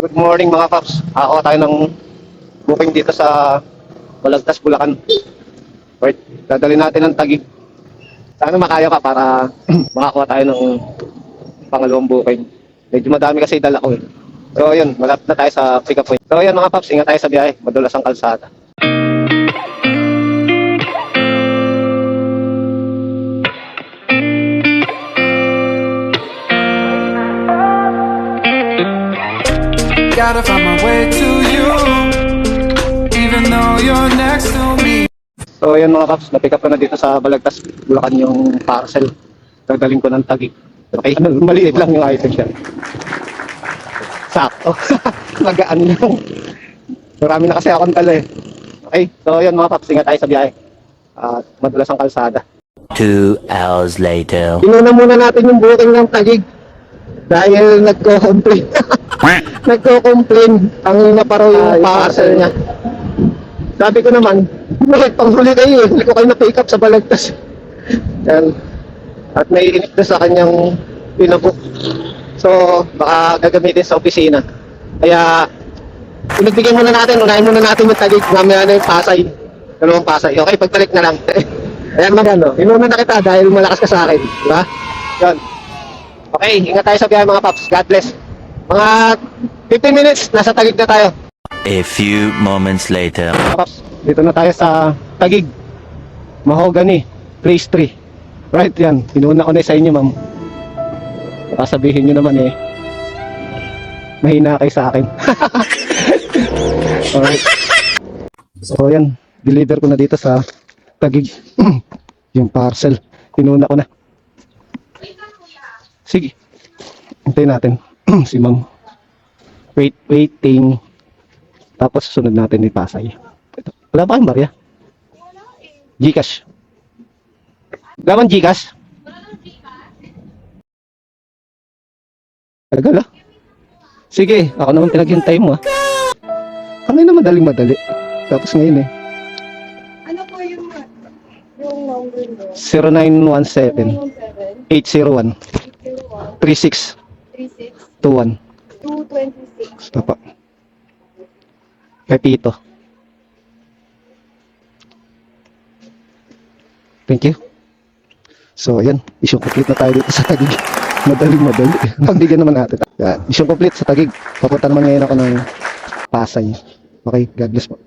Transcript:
Good morning mga paps. Ako tayo ng booking dito sa Balagtas, Bulacan. Right, dadali natin ng Taguig. Sana makaya ka para makakuha tayo ng pangalawang booking. Medyo madami kasi dala ko eh. So yun, malapit na tayo sa pick up point. So yun mga paps, ingat tayo sa biyahe. Madulas ang kalsada. Gotta find my way to you, even though you're next to me. So yun mga paps, na-pick up ko na dito sa Balagtas, Bulacan yung parcel. Dadalhin ko ng Taguig. Okay, maliit lang yung item siya. Sakto. Magaan lang. Marami na kasi akong tala eh. Okay, so yun mga paps, ingat tayo sa biyahe. At madulas ang kalsada. 2 hours later. Inuna muna natin yung booking ng Taguig. Dahil nagko-complain. Nagko-complain. Ang ina pa raw yung parcel niya. Sabi ko naman, bakit panghuli kayo eh? Hindi ko kayo na-pick up sa Balagtas. Yan. At naiinip na sa kanyang pinabook. So, baka gagamitin sa opisina. Kaya, pinagbigyan muna natin. Unahin muna natin yung Taguig. Mamaya na yung Pasay. Dalawang Pasay. Okay, pagbalik na lang. Ayan magano. Inuna na kita dahil malakas ka sa akin. Diba? Yan. Okay, ingat tayo sa biyahe mga paps. God bless. Mga 15 minutes, nasa Taguig na tayo. A few moments later. Mga paps, dito na tayo sa Taguig. Mahogany, Place 3. Right, yan. Inuna ko na sa inyo, ma'am. Baka sabihin nyo naman eh, mahina kayo sa akin. Alright. So yan, deliver ko na dito sa Taguig. Yung parcel. Inuna ko na. Sige. Hintayin natin. Si ma'am. Waiting. Tapos susunod natin ni Pasay. Ito. Wala pa kayong barya? Gcash. Wala bang Gcash? Tagal ah. Sige, ako naman pinaghintay mo ah. Kanina madaling-madali. Tapos ngayon eh. Ano po yung number mo? 0917 801 36 36 21. 226. Papa. Pepito. Thank you. So, ayan. Issue complete na tayo dito sa Taguig. Madali. Pagbigyan naman natin. Issue complete sa Taguig. Papunta naman ngayon ako ng Pasay. Okay, God bless po.